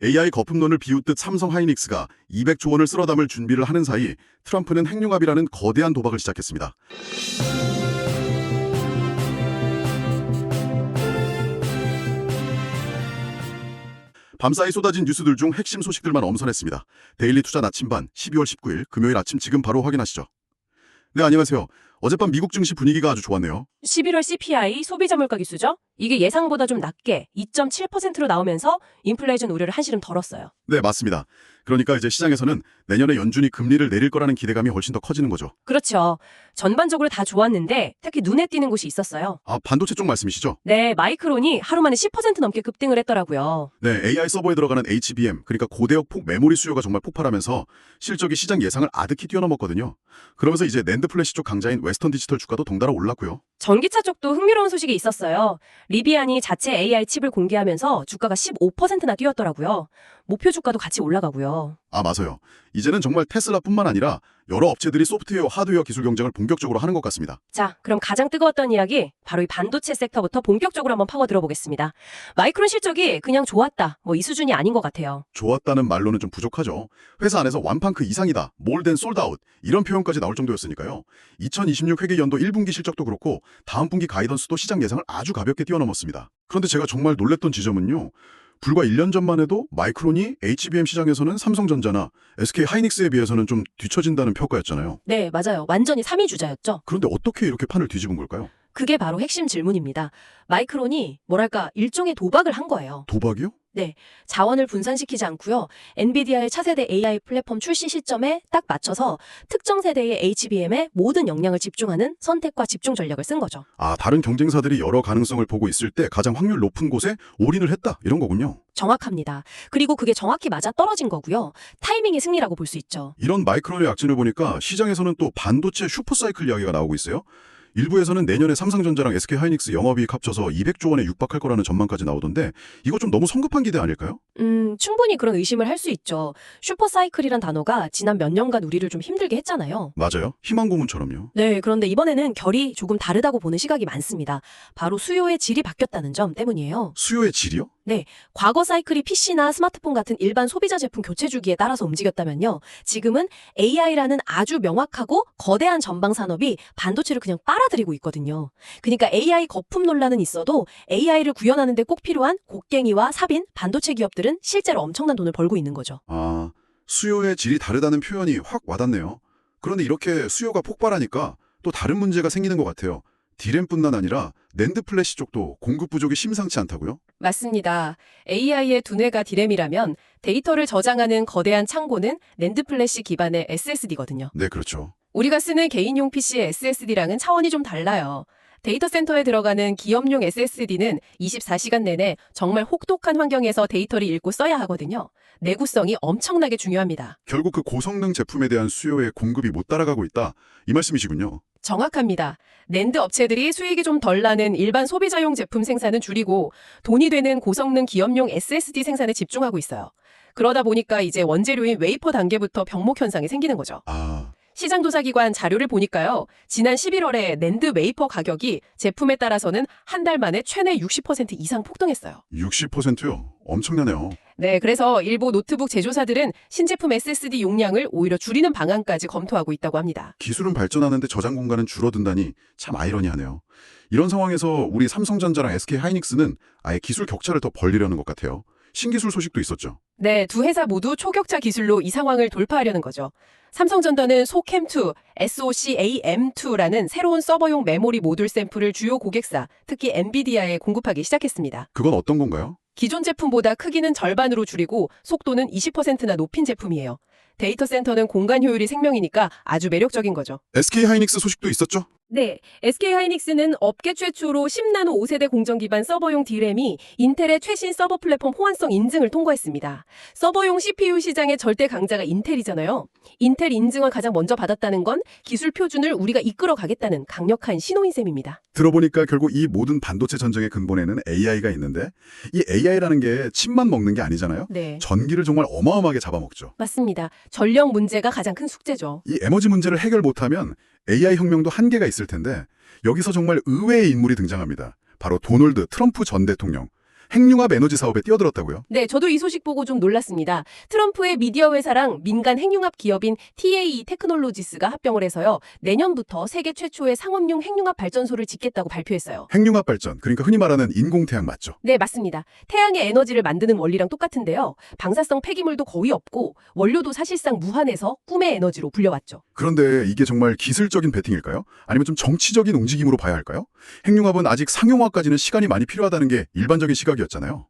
AI 거품론을 비웃듯 삼성 하이닉스가 200조 원을 쓸어 담을 준비를 하는 사이 트럼프는 핵융합이라는 거대한 도박을 시작했습니다. 밤사이 쏟아진 뉴스들 중 핵심 소식들만 엄선했습니다. 데일리 투자 나침반 12월 19일 금요일 아침 지금 바로 확인하시죠. 네, 안녕하세요. 어젯밤 미국 증시 분위기가 아주 좋았네요. 11월 CPI 소비자 물가 지수죠? 이게 예상보다 좀 낮게 2.7%로 나오면서 인플레이션 우려를 한시름 덜었어요. 네, 맞습니다. 그러니까 이제 시장에서는 내년에 연준이 금리를 내릴 거라는 기대감이 훨씬 더 커지는 거죠. 그렇죠. 전반적으로 다 좋았는데 특히 눈에 띄는 곳이 있었어요. 아, 반도체 쪽 말씀이시죠? 네, 마이크론이 하루 만에 10% 넘게 급등을 했더라고요. 네, AI 서버에 들어가는 HBM, 그러니까 고대역 폭 메모리 수요가 정말 폭발하면서 실적이 시장 예상을 아득히 뛰어넘었거든요. 그러면서 이제 낸드 플래시 쪽 강자인 웨스턴 디지털 주가도 덩달아 올랐고요. 전기차 쪽도 흥미로운 소식이 있었어요. 리비안이 자체 AI 칩을 공개하면서 주가가 15%나 뛰었더라고요. 목표 주가도 같이 올라가고요. 아, 맞아요. 이제는 정말 테슬라뿐만 아니라 여러 업체들이 소프트웨어, 하드웨어 기술 경쟁을 본격적으로 하는 것 같습니다. 자, 그럼 가장 뜨거웠던 이야기 바로 이 반도체 섹터부터 본격적으로 한번 파고 들어보겠습니다. 마이크론 실적이 그냥 좋았다, 뭐 이 수준이 아닌 것 같아요. 좋았다는 말로는 좀 부족하죠. 회사 안에서 완판 그 이상이다, more than sold out 이런 표현까지 나올 정도였으니까요. 2026 회계연도 1분기 실적도 그렇고 다음 분기 가이던스도 시장 예상을 아주 가볍게 뛰어넘었습니다. 그런데 제가 정말 놀랬던 지점은요. 불과 1년 전만 해도 마이크론이 HBM 시장에서는 삼성전자나 SK 하이닉스에 비해서는 좀 뒤처진다는 평가였잖아요. 네, 맞아요. 완전히 3위 주자였죠. 그런데 어떻게 이렇게 판을 뒤집은 걸까요? 그게 바로 핵심 질문입니다. 마이크론이 뭐랄까 일종의 도박을 한 거예요. 도박이요? 자원을 분산시키지 않고요. 엔비디아의 차세대 AI 플랫폼 출시 시점에 딱 맞춰서 특정 세대의 HBM에 모든 역량을 집중하는 선택과 집중 전략을 쓴 거죠. 아, 다른 경쟁사들이 여러 가능성을 보고 있을 때 가장 확률 높은 곳에 올인을 했다 이런 거군요. 정확합니다. 그리고 그게 정확히 맞아 떨어진 거고요. 타이밍의 승리라고 볼 수 있죠. 이런 마이크론의 약진을 보니까 시장에서는 또 반도체 슈퍼사이클 이야기가 나오고 있어요. 일부에서는 내년에 삼성전자랑 SK 하이닉스 영업이익 합쳐서 200조 원에 육박할 거라는 전망까지 나오던데 이거 좀 너무 성급한 기대 아닐까요? 충분히 그런 의심을 할 수 있죠. 슈퍼사이클이란 단어가 지난 몇 년간 우리를 좀 힘들게 했잖아요. 맞아요. 희망 고문처럼요. 네, 그런데 이번에는 결이 조금 다르다고 보는 시각이 많습니다. 바로 수요의 질이 바뀌었다는 점 때문이에요. 수요의 질이요? 과거 사이클이 PC나 스마트폰 같은 일반 소비자 제품 교체 주기에 따라서 움직였다면요. 지금은 AI라는 아주 명확하고 거대한 전방 산업이 반도체를 그냥 빨아들이고 있거든요. 그러니까 AI 거품 논란은 있어도 AI를 구현하는 데 꼭 필요한 곡괭이와 삽인, 반도체 기업들은 실제로 엄청난 돈을 벌고 있는 거죠. 아, 수요의 질이 다르다는 표현이 확 와닿네요. 그런데 이렇게 수요가 폭발하니까 또 다른 문제가 생기는 것 같아요. D램뿐만 아니라 낸드 플래시 쪽도 공급 부족이 심상치 않다고요? 맞습니다. AI의 두뇌가 D램이라면 데이터를 저장하는 거대한 창고는 낸드 플래시 기반의 SSD거든요. 네, 그렇죠. 우리가 쓰는 개인용 PC의 SSD랑은 차원이 좀 달라요. 데이터 센터에 들어가는 기업용 SSD는 24시간 내내 정말 혹독한 환경에서 데이터를 읽고 써야 하거든요. 내구성이 엄청나게 중요합니다. 결국 그 고성능 제품에 대한 수요의 공급이 못 따라가고 있다 이 말씀이시군요. 정확합니다. 낸드 업체들이 수익이 좀 덜 나는 일반 소비자용 제품 생산은 줄이고 돈이 되는 고성능 기업용 SSD 생산에 집중하고 있어요. 그러다 보니까 이제 원재료인 웨이퍼 단계부터 병목 현상이 생기는 거죠. 아, 시장조사기관 자료를 보니까요. 지난 11월에 낸드 웨이퍼 가격이 제품에 따라서는 한 달 만에 최대 60% 이상 폭등했어요. 60%요? 엄청나네요. 네, 그래서 일부 노트북 제조사들은 신제품 SSD 용량을 오히려 줄이는 방안까지 검토하고 있다고 합니다. 기술은 발전하는데 저장 공간은 줄어든다니 참 아이러니하네요. 이런 상황에서 우리 삼성전자랑 SK 하이닉스는 아예 기술 격차를 더 벌리려는 것 같아요. 신기술 소식도 있었죠. 네, 두 회사 모두 초격차 기술로 이 상황을 돌파하려는 거죠. 삼성전자는 소캠2, SOCAM2라는 새로운 서버용 메모리 모듈 샘플을 주요 고객사, 특히 엔비디아에 공급하기 시작했습니다. 그건 어떤 건가요? 기존 제품보다 크기는 절반으로 줄이고 속도는 20%나 높인 제품이에요. 데이터 센터는 공간 효율이 생명이니까 아주 매력적인 거죠. SK 하이닉스 소식도 있었죠? 네, SK하이닉스는 업계 최초로 10나노 5세대 공정 기반 서버용 D램이 인텔의 최신 서버 플랫폼 호환성 인증을 통과했습니다. 서버용 CPU 시장의 절대 강자가 인텔이잖아요. 인텔 인증을 가장 먼저 받았다는 건 기술 표준을 우리가 이끌어 가겠다는 강력한 신호인 셈입니다. 들어보니까 결국 이 모든 반도체 전쟁의 근본에는 AI가 있는데 이 AI라는 게 칩만 먹는 게 아니잖아요. 네, 전기를 정말 어마어마하게 잡아먹죠. 맞습니다. 전력 문제가 가장 큰 숙제죠. 이 에너지 문제를 해결 못하면 AI 혁명도 한계가 있을 텐데 여기서 정말 의외의 인물이 등장합니다. 바로 도널드 트럼프 전 대통령. 핵융합 에너지 사업에 뛰어들었다고요? 네, 저도 이 소식 보고 좀 놀랐습니다. 트럼프의 미디어 회사랑 민간 핵융합 기업인 TAE 테크놀로지스가 합병을 해서요. 내년부터 세계 최초의 상업용 핵융합 발전소를 짓겠다고 발표했어요. 핵융합 발전, 그러니까 흔히 말하는 인공태양 맞죠? 네, 맞습니다. 태양의 에너지를 만드는 원리랑 똑같은데요. 방사성 폐기물도 거의 없고 원료도 사실상 무한해서 꿈의 에너지로 불려왔죠. 그런데 이게 정말 기술적인 배팅일까요? 아니면 좀 정치적인 움직임으로 봐야 할까요? 핵융합은 아직 상용화까지는 시간이 많이 필요하다는 게 일반적인 시각이었잖아요.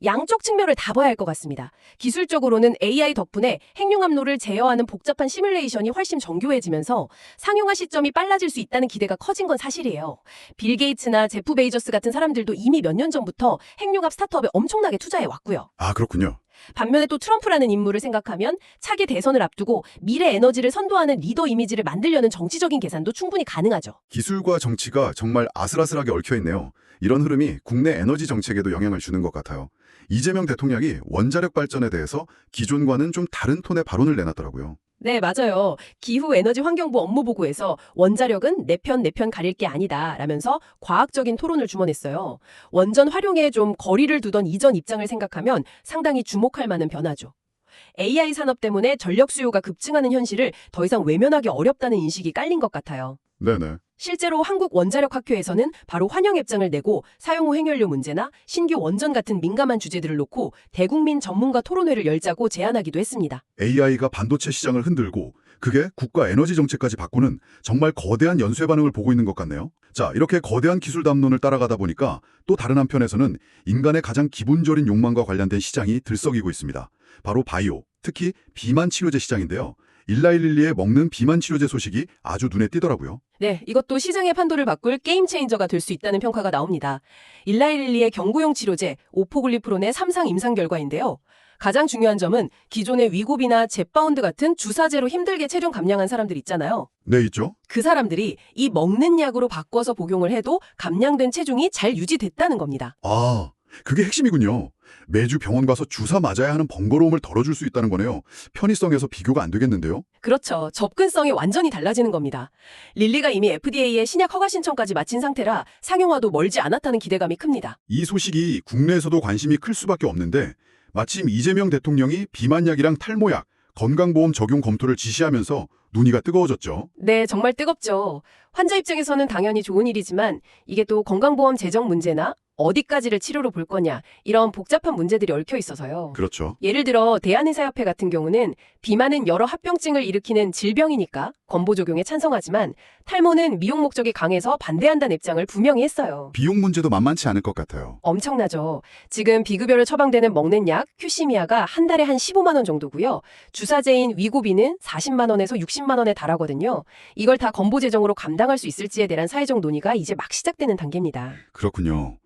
양쪽 측면을 다 봐야 할 것 같습니다. 기술적으로는 AI 덕분에 핵융합로를 제어하는 복잡한 시뮬레이션이 훨씬 정교해지면서 상용화 시점이 빨라질 수 있다는 기대가 커진 건 사실이에요. 빌 게이츠나 제프 베이저스 같은 사람들도 이미 몇 년 전부터 핵융합 스타트업에 엄청나게 투자해 왔고요. 아, 그렇군요. 반면에 또 트럼프라는 인물을 생각하면 차기 대선을 앞두고 미래 에너지를 선도하는 리더 이미지를 만들려는 정치적인 계산도 충분히 가능하죠. 기술과 정치가 정말 아슬아슬하게 얽혀있네요. 이런 흐름이 국내 에너지 정책에도 영향을 주는 것 같아요. 이재명 대통령이 원자력 발전에 대해서 기존과는 좀 다른 톤의 발언을 내놨더라고요. 네, 맞아요. 기후 에너지 환경부 업무보고에서 원자력은 내 편 가릴 게 아니다 라면서 과학적인 토론을 주문했어요. 원전 활용에 좀 거리를 두던 이전 입장을 생각하면 상당히 주목할 만한 변화죠. AI 산업 때문에 전력 수요가 급증하는 현실을 더 이상 외면하기 어렵다는 인식이 깔린 것 같아요. 네네. 실제로 한국원자력학회에서는 바로 환영 입장을 내고 사용 후 핵연료 문제나 신규 원전 같은 민감한 주제들을 놓고 대국민 전문가 토론회를 열자고 제안하기도 했습니다. AI가 반도체 시장을 흔들고 그게 국가 에너지 정책까지 바꾸는 정말 거대한 연쇄 반응을 보고 있는 것 같네요. 자, 이렇게 거대한 기술 담론을 따라가다 보니까 또 다른 한편에서는 인간의 가장 기본적인 욕망과 관련된 시장이 들썩이고 있습니다. 바로 바이오, 특히 비만 치료제 시장인데요. 일라일릴리의 먹는 비만 치료제 소식이 아주 눈에 띄더라고요. 네, 이것도 시장의 판도를 바꿀 게임 체인저가 될 수 있다는 평가가 나옵니다. 일라일릴리의 경구용 치료제 오포글리프론의 3상 임상 결과인데요. 가장 중요한 점은 기존의 위고비나 젯바운드 같은 주사제로 힘들게 체중 감량한 사람들 있잖아요. 네, 있죠. 그 사람들이 이 먹는 약으로 바꿔서 복용을 해도 감량된 체중이 잘 유지됐다는 겁니다. 아, 그게 핵심이군요. 매주 병원 가서 주사 맞아야 하는 번거로움을 덜어줄 수 있다는 거네요. 편의성에서 비교가 안 되겠는데요? 그렇죠. 접근성이 완전히 달라지는 겁니다. 릴리가 이미 FDA에 신약 허가 신청까지 마친 상태라 상용화도 멀지 않았다는 기대감이 큽니다. 이 소식이 국내에서도 관심이 클 수밖에 없는데 마침 이재명 대통령이 비만약이랑 탈모약, 건강보험 적용 검토를 지시하면서 눈이가 뜨거워졌죠. 네, 정말 뜨겁죠. 환자 입장에서는 당연히 좋은 일이지만 이게 또 건강보험 재정 문제나 어디까지를 치료로 볼 거냐 이런 복잡한 문제들이 얽혀 있어서요. 그렇죠. 예를 들어 대한의사협회 같은 경우는 비만은 여러 합병증을 일으키는 질병이니까 건보 적용에 찬성하지만 탈모는 미용 목적이 강해서 반대한다는 입장을 분명히 했어요. 비용 문제도 만만치 않을 것 같아요. 엄청나죠. 지금 비급여로 처방되는 먹는 약 큐시미아가 한 달에 한 15만 원 정도고요. 주사제인 위고비는 40만 원에서 60만 원에 달하거든요. 이걸 다 건보 재정으로 감당할 수 있을지에 대한 사회적 논의가 이제 막 시작되는 단계입니다. 그렇군요.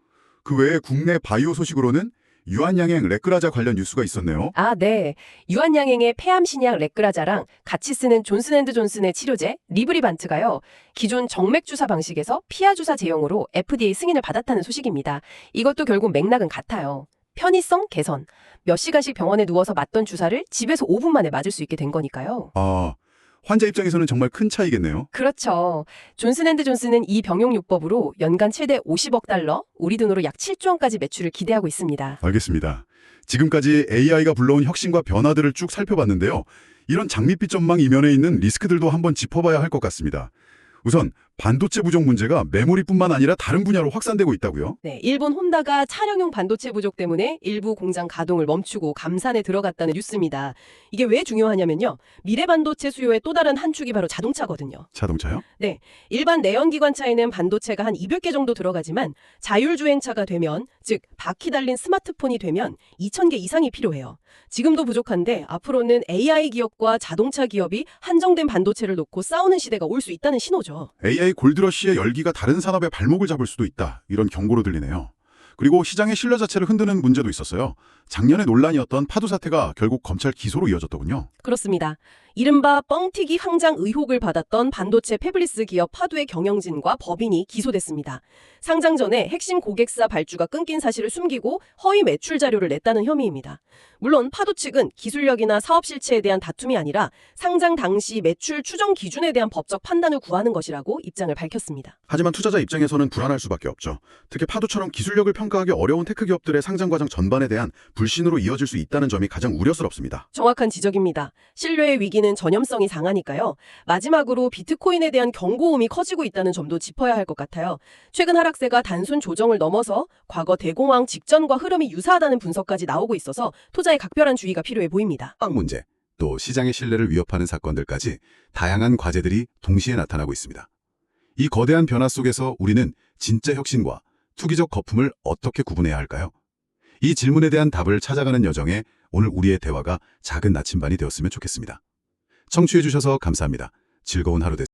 그 외에 국내 바이오 소식으로는 유한양행 레크라자 관련 뉴스가 있었네요. 아, 네. 유한양행의 폐암 신약 레크라자랑 같이 쓰는 존슨앤드존슨의 치료제 리브리반트가요. 기존 정맥 주사 방식에서 피하 주사 제형으로 FDA 승인을 받았다는 소식입니다. 이것도 결국 맥락은 같아요. 편의성 개선. 몇 시간씩 병원에 누워서 맞던 주사를 집에서 5분 만에 맞을 수 있게 된 거니까요. 아, 환자 입장에서는 정말 큰 차이겠네요. 그렇죠. 존슨앤드존슨은 이 병용요법으로 연간 최대 50억 달러, 우리 돈으로 약 7조 원까지 매출을 기대하고 있습니다. 알겠습니다. 지금까지 AI가 불러온 혁신과 변화들을 쭉 살펴봤는데요. 이런 장밋빛 전망 이면에 있는 리스크들도 한번 짚어봐야 할 것 같습니다. 우선 반도체 부족 문제가 메모리뿐만 아니라 다른 분야로 확산되고 있다고요? 네, 일본 혼다가 차량용 반도체 부족 때문에 일부 공장 가동을 멈추고 감산에 들어갔다는 뉴스입니다. 이게 왜 중요하냐면요. 미래 반도체 수요의 또 다른 한 축이 바로 자동차거든요. 자동차요? 네, 일반 내연기관차에는 반도체가 한 200개 정도 들어가지만 자율주행차가 되면, 즉 바퀴 달린 스마트폰이 되면 2,000개 이상이 필요해요. 지금도 부족한데 앞으로는 AI 기업과 자동차 기업이 한정된 반도체를 놓고 싸우는 시대가 올 수 있다는 신호죠. AI 골드러시의 열기가 다른 산업의 발목을 잡을 수도 있다. 이런 경고로 들리네요. 그리고 시장의 신뢰 자체를 흔드는 문제도 있었어요. 작년에 논란이었던 파도 사태가 결국 검찰 기소로 이어졌더군요. 그렇습니다. 이른바 뻥튀기 황장 의혹을 받았던 반도체 패블리스 기업 파두의 경영진과 법인이 기소됐습니다. 상장 전에 핵심 고객사 발주가 끊긴 사실을 숨기고 허위 매출 자료를 냈다는 혐의입니다. 물론 파두 측은 기술력이나 사업 실체에 대한 다툼이 아니라 상장 당시 매출 추정 기준에 대한 법적 판단을 구하는 것이라고 입장을 밝혔습니다. 하지만 투자자 입장에서는 불안할 수밖에 없죠. 특히 파두처럼 기술력을 평가하기 어려운 테크 기업들의 상장 과정 전반에 대한 불신으로 이어질 수 있다는 점이 가장 우려스럽습니다. 정확한 지적입니다. 신뢰의 위기는 전염성이 상하니까요. 마지막으로 비트코인에 대한 경고음이 커지고 있다는 점도 짚어야 할 것 같아요. 최근 하락세가 단순 조정을 넘어서 과거 대공황 직전과 흐름이 유사하다는 분석까지 나오고 있어서 투자에 각별한 주의가 필요해 보입니다. 학 문제, 또 시장의 신뢰를 위협하는 사건들까지 다양한 과제들이 동시에 나타나고 있습니다. 이 거대한 변화 속에서 우리는 진짜 혁신과 투기적 거품을 어떻게 구분해야 할까요? 이 질문에 대한 답을 찾아가는 여정에 오늘 우리의 대화가 작은 나침반이 되었으면 좋겠습니다. 청취해주셔서 감사합니다. 즐거운 하루 되세요.